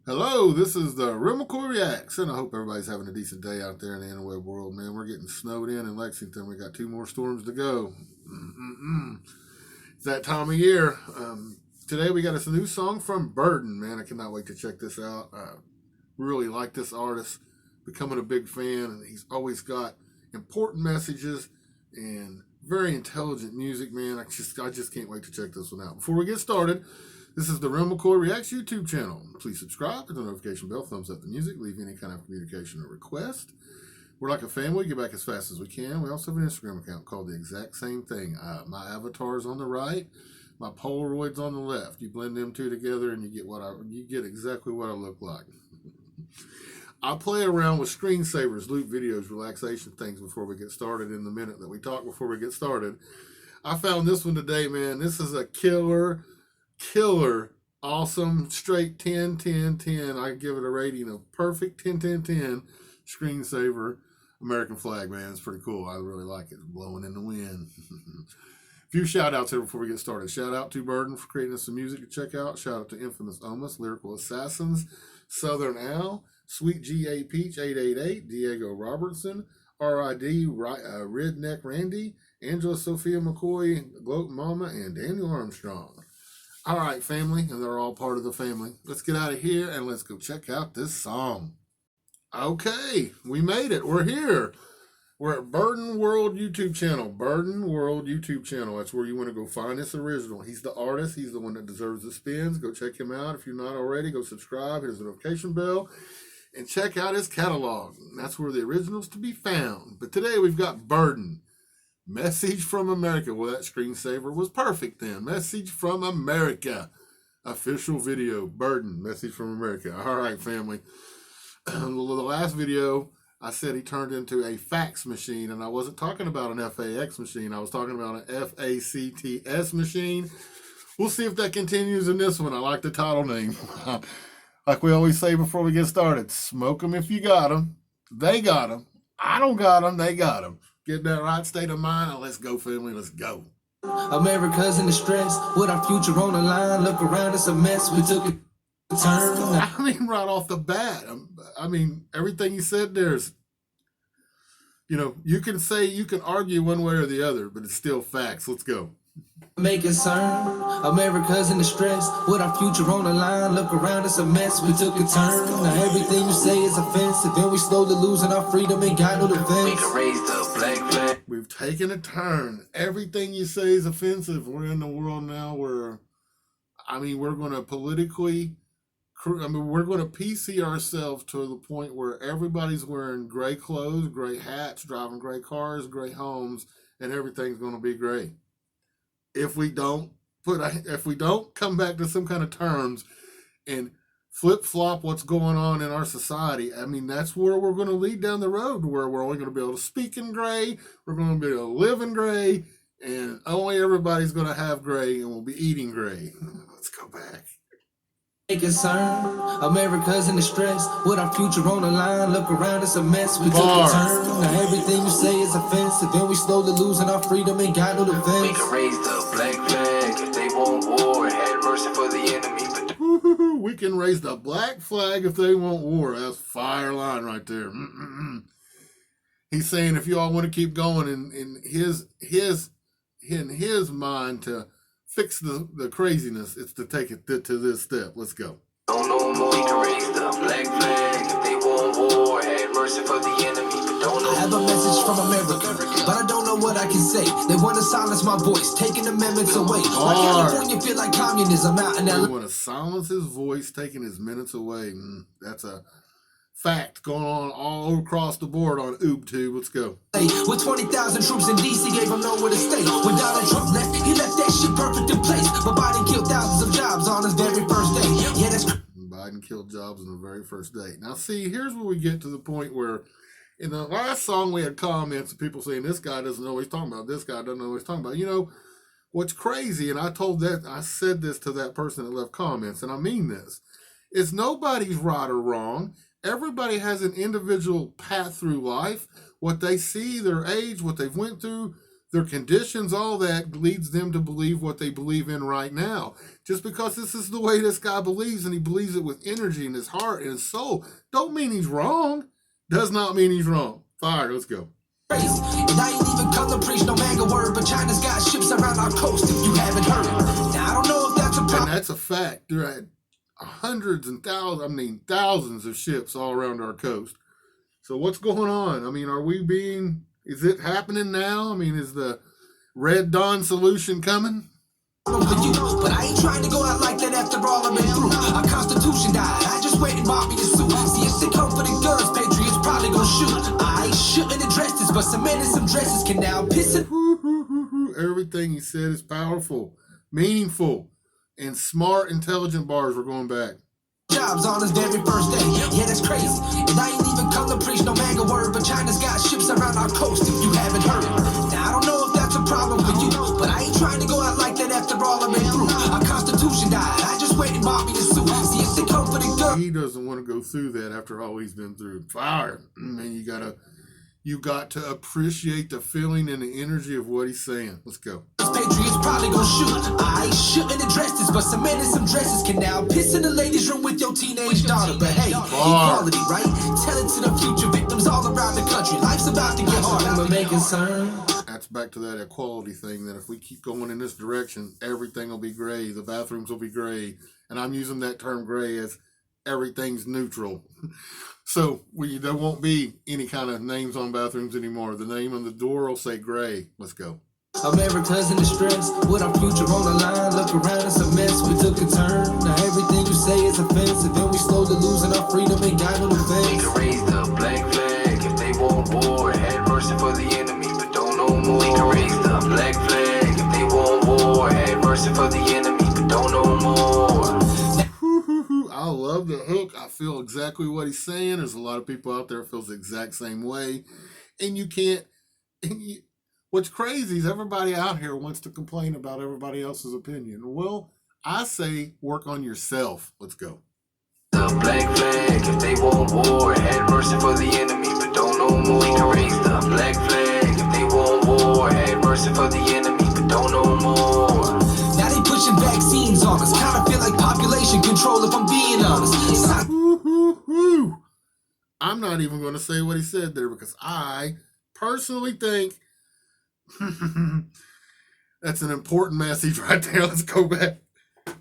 Hello, this is the Mccoy Reacts, and I hope everybody's having a decent day out there in the interweb world, man. We're getting snowed in Lexington. We got two more storms to go. It's that time of year. Today we got a new song from Burden, man. I cannot wait to check this out. I really like this artist, becoming a big fan, and he's always got important messages and very intelligent music, man. I just can't wait to check this one out. Before we get started, this is the Mccoy Reacts YouTube channel. Please subscribe, hit the notification bell, thumbs up the music, leave any kind of communication or request. We're like a family, get back as fast as we can. We also have an Instagram account called the exact same thing. My avatar is on the right, my Polaroid's on the left. You blend them two together and you get exactly what I look like. I play around with screensavers, loop videos, relaxation things before we get started in the minute that we talk before we get started. I found this one today, man. This is a killer, awesome, straight 10, 10, 10. I give it a rating of perfect 10, 10, 10 screensaver American flag, man. It's pretty cool. I really like it. Blowing in the wind. A few shout outs here before we get started. Shout out to Burden for creating us some music to check out. Shout out to Infamous Omus, Lyrical Assassins, Southern Al, Sweet G.A. Peach 888, Diego Robertson, R.I.D. Redneck Randy, Angela Sophia McCoy, Gloat Mama, and Daniel Armstrong. All right, family, and they're all part of the family. Let's get out of here and let's go check out this song. Okay, we made it. We're here. We're at Burden World YouTube channel. Burden World YouTube channel. That's where you want to go find this original. He's the artist. He's the one that deserves the spins. Go check him out. If you're not already, go subscribe. Hit the notification bell and check out his catalog. That's where the original's to be found. But today we've got Burden. Message from America. Well, that screensaver was perfect then. Message from America. Official video. Burden. Message from America. All right, family. The last video, I said he turned into a fax machine, and I wasn't talking about an FAX machine. I was talking about an FACTS machine. We'll see if that continues in this one. I like the title name. Like we always say before we get started, smoke them if you got them. They got them. I don't got them. They got them. Get that right state of mind, and let's go, family. Let's go. America's in distress, with our future on the line. Look around, it's a mess. We took a turn. I mean, right off the bat, everything you said there's, you can argue one way or the other, but it's still facts. Let's go. Make concern. America's in distress, with our future on the line. Look around, it's a mess. We took a turn. Now everything you say is offensive, and we slowly losing our freedom and got no defense. We can raise the black flag. We've taken a turn. Everything you say is offensive. We're in a world now where, we're going to we're going to PC ourselves to the point where everybody's wearing gray clothes, gray hats, driving gray cars, gray homes, and everything's going to be gray. If we don't come back to some kind of terms and flip-flop what's going on in our society, that's where we're going to lead down the road, where we're only going to be able to speak in gray, we're going to be able to live in gray, and only everybody's going to have gray, and we'll be eating gray. Let's go back. Make concern. America's in distress, with our future on the line. Look around, it's a mess. We took a turn. Now everything you say is offensive, and we slowly losing our freedom and got no defense. We can raise the black flag if they want war. Had mercy for the enemy, but we can raise the black flag if they want war. That's fire line right there. He's saying if you all want to keep going in his mind to fix the craziness, it's to take it to this step. Let's go. Don't know more. We can raise the black flag if they want war. Had mercy for the enemy, but don't know. I have a message from America, but I don't know what I can say. They want to silence my voice, taking amendments away. Why California feel like communism out in LA? They want to silence his voice, taking his minutes away. That's a fact going on all across the board on OobTube. Let's go. With 20,000 troops in D.C. gave him nowhere to stay. When Donald Trump left, he left that shit perfect in place. But Biden killed thousands of jobs on his very first day. Yeah, that's Biden killed jobs on the very first day. Now, see, here's where we get to the point where in the last song we had comments of people saying this guy doesn't know what he's talking about. This guy doesn't know what he's talking about. What's crazy, and I said this to that person that left comments, and I mean this, is nobody's right or wrong. Everybody has an individual path through life. What they see, their age, what they've went through, Their conditions, all that leads them to believe what they believe in right now. Just because this is the way this guy believes and he believes it with energy in his heart and his soul, don't mean he's wrong. Does not mean he's wrong. Fire, let's go. And I ain't even come to preach no manga word, but China's got ships around our coast if you haven't heard. Now I don't know if that's a problem. And that's a fact. There are hundreds and thousands of ships all around our coast. So what's going on? I mean, is it happening now? I mean, is the Red Dawn solution coming? But I ain't trying to go out like that after all I've been through. Our Constitution died. I just waited Bobby to sue. See, if they come for the guns, Patriots probably gonna shoot. I shouldn't address this, but some men in some dresses can now piss it. Everything he said is powerful, meaningful, and smart, intelligent bars. We're going back. Jobs on his very first day. Yeah, that's crazy. And I ain't even come to preach no manga word, but China's got ships around our coast if you haven't heard. Now I don't know if that's a problem for you, but I ain't trying to go out like that after all I've been through. Our Constitution died. I just waited Bobby to sue. See, if they come for the gun. He doesn't want to go through that after all he's been through. Fire. Man, you got to appreciate the feeling and the energy of what he's saying. Let's go. Patriots probably gonna shoot. I shouldn't address this, but some men in some dresses can now piss in the ladies' room with your teenage daughter. But hey, equality, right? Tell it to the future victims all around the country. Life's about to get hard. I'm a concern. That's back to that equality thing, that if we keep going in this direction, everything will be gray. The bathrooms will be gray. And I'm using that term gray as everything's neutral. So there won't be any kind of names on bathrooms anymore. The name on the door will say gray. Let's go. America's in distress, with our future on the line. Look around, it's a mess, we took a turn. Now everything you say is offensive, and we slowly losing our freedom and got no defense. We can raise the black flag if they want war. Had mercy for the enemy, but don't know more. We can raise the black flag if they want war. Had mercy for the enemy, but don't know more. I love the hook. I feel exactly what he's saying. There's a lot of people out there that feels the exact same way. And you can't... What's crazy is everybody out here wants to complain about everybody else's opinion. Well, I say work on yourself. Let's go. The black flag if they want war. Had mercy for the enemy, but don't know more. We can raise the black flag if they want war. Had mercy for the enemy, but don't know more. Now they pushing vaccines on us. Kind of feel like population control if I'm being honest. I'm not even going to say what he said there, because I personally think that's an important message right there. Let's go back.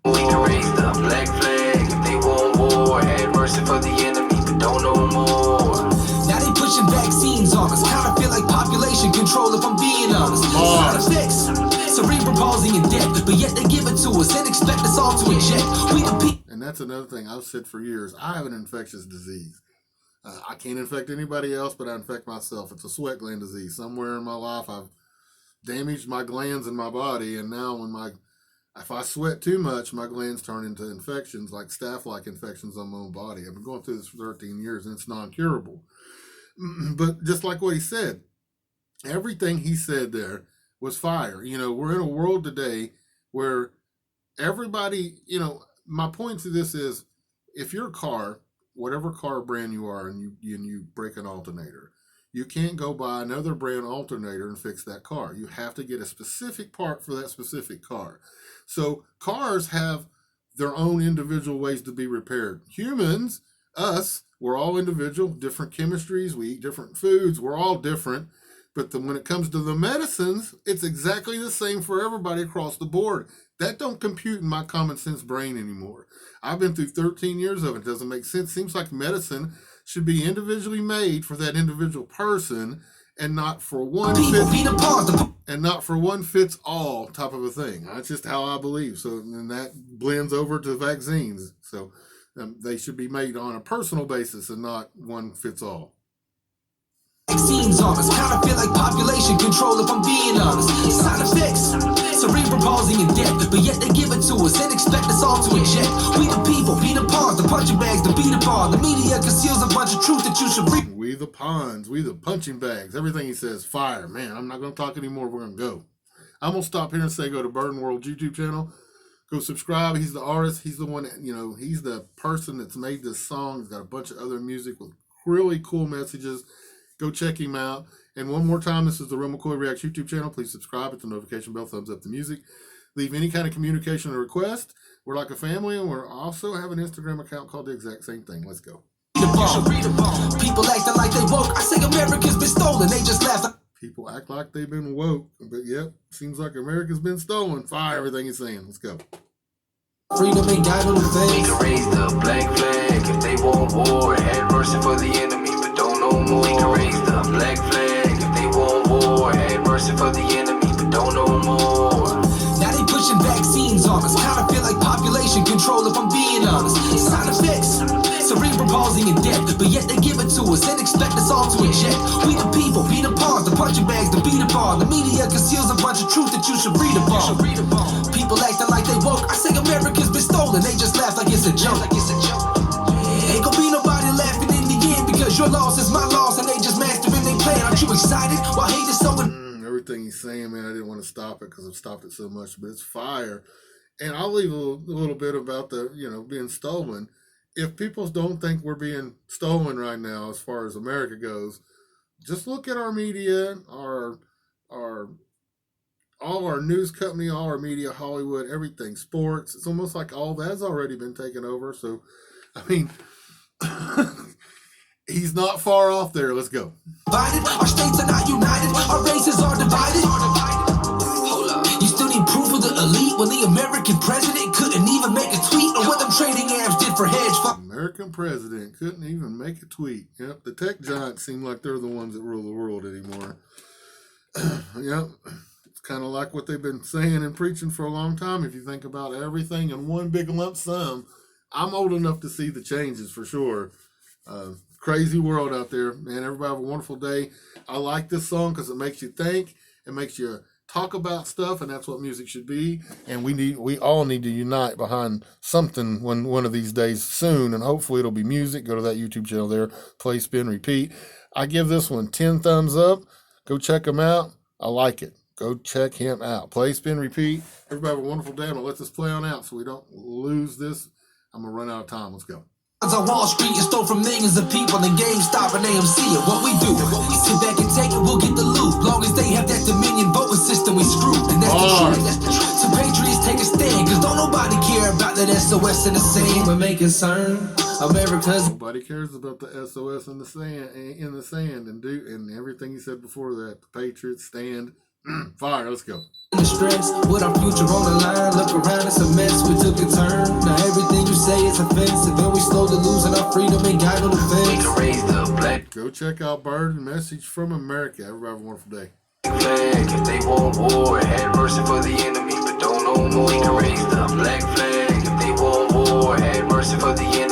We can raise the black flag if they want war. Had mercy for the enemy, but don't know more. Now they pushing vaccines on us. Kind of feel like population control if I'm being honest. Side effects, cerebral palsy and death, but yet they give it to us and expect us all to inject. We the people. And that's another thing I've said for years. I have an infectious disease. I can't infect anybody else, but I infect myself. It's a sweat gland disease. Somewhere in my life, I've damaged my glands in my body, and now if I sweat too much, my glands turn into infections, like staph-like infections on my own body. I've been going through this for 13 years, and it's non-curable. But just like what he said, everything he said there was fire. We're in a world today where everybody, my point to this is, if your car, whatever car brand you are, and you break an alternator, you can't go buy another brand alternator and fix that car. You have to get a specific part for that specific car. So cars have their own individual ways to be repaired. Humans, us, we're all individual, different chemistries. We eat different foods. We're all different. But when it comes to the medicines, it's exactly the same for everybody across the board. That don't compute in my common sense brain anymore. I've been through 13 years of it. It doesn't make sense. Seems like medicine should be individually made for that individual person, and not for one fits all type of a thing. That's just how I believe. So, and that blends over to vaccines. So they should be made on a personal basis and not one fits all. Vaccines on us, kind of feel like population control if I'm being honest. Side effects, cerebral palsy and death, but yet they give it to us and expect us all to inject. We the people, be the pawns, the punching bags, the beat upon. The media conceals a bunch of truth that you should read. We the pawns, we the punching bags. Everything he says, fire. Man, I'm not going to talk anymore. We're going to go. I'm going to stop here and say go to Burden World YouTube channel. Go subscribe. He's the artist. He's the one, he's the person that's made this song. He's got a bunch of other music with really cool messages. Go check him out. And one more time, this is the Real McCoy Reacts YouTube channel. Please subscribe, hit the notification bell, thumbs up the music. Leave any kind of communication or request. We're like a family, and we also have an Instagram account called the exact same thing. Let's go. People acting like they woke. I say America's been stolen. They just laugh. People act like they've been woke, but yep, seems like America's been stolen. Fire everything he's saying. Let's go. Freedom ain't got no defense. We can raise the black flag if they want war. Had mercy for the enemy, but don't know more. We can raise the black flag if they want war. Had mercy for the enemy, but don't know more. Now they pushing vaccines on us. Kinda feel like population control if I'm being honest. Side effects, cerebral palsy and death, but yet they give it to us and expect us all to inject. We the people, be the pawns, the punching bags, the beat upon. The media conceals a bunch of truth that you should read upon. People acting like they woke. I say America's been stolen. They just laugh like it's a joke. Ain't gonna be nobody laughing in the end because your loss is my loss and they just mastering they plan. Aren't you excited? While hate is so Everything he's saying, man, I didn't want to stop it because I've stopped it so much, but it's fire. And I'll leave a little bit about the, being stolen. If people don't think we're being stolen right now, as far as America goes, just look at our media, all our news company, all our media, Hollywood, everything, sports. It's almost like all that's already been taken over. So, I mean, he's not far off there. Let's go. Our states are not united. Our races are divided. Hold up. You still need proof of the elite when the American president couldn't even make a tweet on what them trading apps did for hedge funds. American president couldn't even make a tweet. Yep, the tech giants seem like they're the ones that rule the world anymore. Yep, it's kind of like what they've been saying and preaching for a long time. If you think about everything in one big lump sum, I'm old enough to see the changes for sure. Crazy world out there, man. Everybody have a wonderful day. I like this song because it makes you think. It makes you talk about stuff, and that's what music should be. And we all need to unite behind something one of these days soon, and hopefully it'll be music. Go to that YouTube channel there, play, spin, repeat. I give this one 10 thumbs up. Go check him out. I like it. Go check him out. Play, spin, repeat. Everybody have a wonderful day. I'm going to let this play on out so we don't lose this. I'm going to run out of time. Let's go. On Wall Street and stole from millions of people and GameStop and AMC. And what we do, sit back and take it, we'll get the loot. Long as they have that Dominion voting system, we screwed. And that's the truth. So patriots take a stand, cause don't nobody care about that SOS in the sand. We're making concern. America's nobody cares about the SOS in the sand, and everything you said before that. The Patriots stand. Fire, let's go. The stress, with our future on the line. Look around, it's a mess. We took a turn. Now everything you say is offensive, and we slowly losing our freedom. Ain't got no defense. We can raise the black Go check out Bird and Message from America. Everybody have a wonderful day. flag if they want war. Had mercy for the enemy, but don't know more. We can raise the black flag if they want war. Had mercy for the enemy.